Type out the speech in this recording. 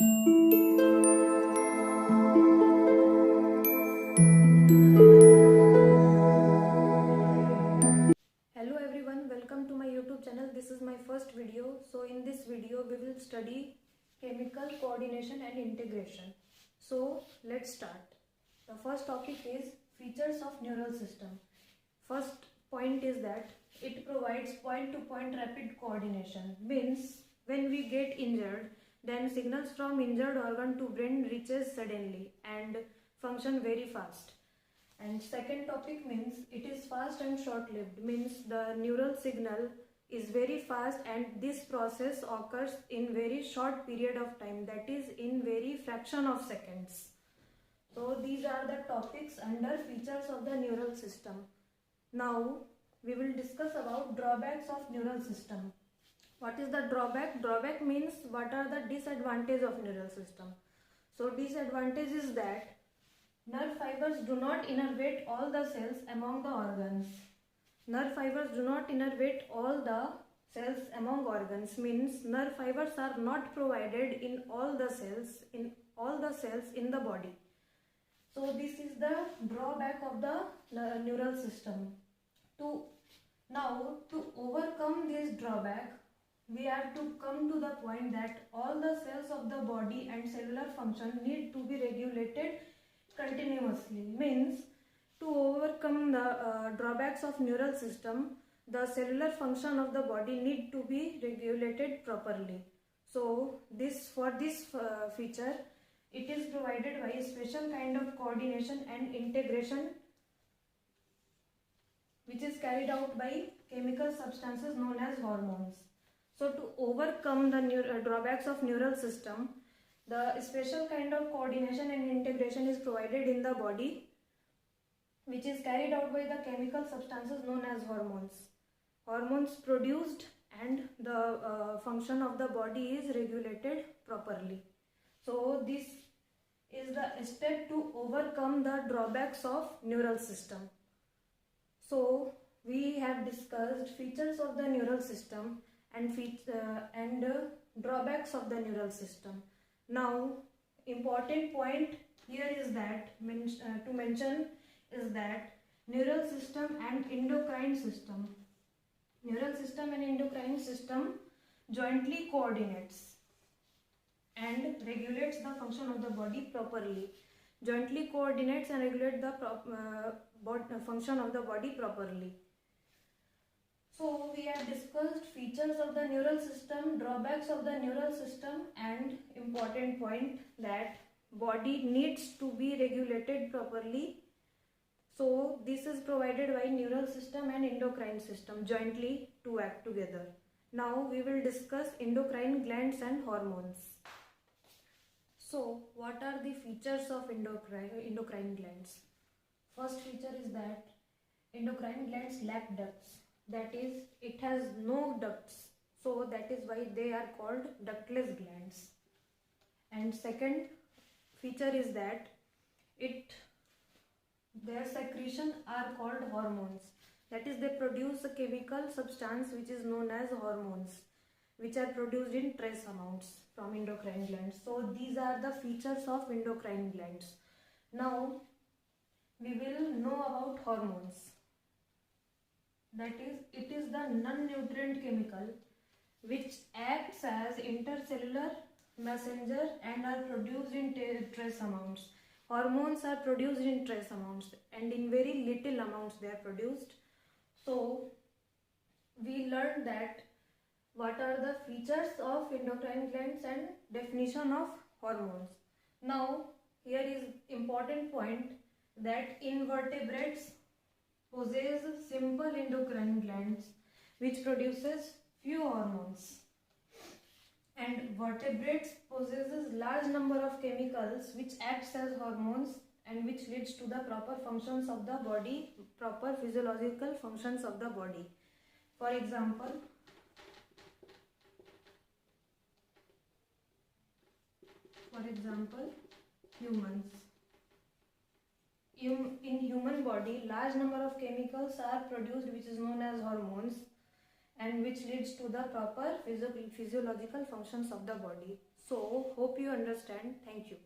Hello everyone, welcome to my YouTube channel. This is my first video. So in this video we will study chemical coordination and integration. So let's start. The first topic is features of neural system. First point is that it provides point to point rapid coordination. Means when we get injured, then signals from injured organ to brain reaches suddenly and function very fast. And second topic means it is fast and short-lived, means the neural signal is very fast and this process occurs in very short period of time, that is in very fraction of seconds. So these are the topics under features of the neural system. Now we will discuss about drawbacks of neural system. What is the drawback? Drawback means what are the disadvantages of neural system. So disadvantage is that nerve fibers do not innervate all the cells among the organs. Nerve fibers do not innervate all the cells among organs, means nerve fibers are not provided in all the cells in the body. So this is the drawback of the neural system. To overcome this drawback, we have to come to the point that all the cells of the body and cellular function need to be regulated continuously. Means to overcome the drawbacks of neural system, the cellular function of the body need to be regulated properly. So for this feature, it is provided by a special kind of coordination and integration which is carried out by chemical substances known as hormones. So to overcome the drawbacks of neural system, the special kind of coordination and integration is provided in the body, which is carried out by the chemical substances known as hormones. Hormones produced and the function of the body is regulated properly. So this is the step to overcome the drawbacks of neural system. So we have discussed features of the neural system and drawbacks of the neural system. Now important point here is that to mention is that neural system and endocrine system. Neural system and endocrine system jointly coordinates and regulates the function of the body properly. Jointly coordinates and regulates the function of the body properly. So we have discussed features of the neural system, drawbacks of the neural system, and important point that body needs to be regulated properly. So this is provided by neural system and endocrine system jointly to act together. Now we will discuss endocrine glands and hormones. So what are the features of endocrine glands? First feature is that endocrine glands lack ducts. That is, it has no ducts. So that is why they are called ductless glands. And second feature is that their secretion are called hormones. That is, they produce a chemical substance which is known as hormones, which are produced in trace amounts from endocrine glands. So these are the features of endocrine glands. Now we will know about hormones. That is, it is the non-nutrient chemical which acts as intercellular messenger and are produced in trace amounts. Hormones are produced in trace amounts and in very little amounts they are produced. So we learned that what are the features of endocrine glands and definition of hormones. Now here is important point that invertebrates possess simple endocrine glands which produces few hormones, and vertebrates possesses large number of chemicals which acts as hormones and which leads to the proper functions of the body, proper physiological functions of the body. For example, humans. In human body, large number of chemicals are produced which is known as hormones and which leads to the proper physiological functions of the body. So hope you understand. Thank you.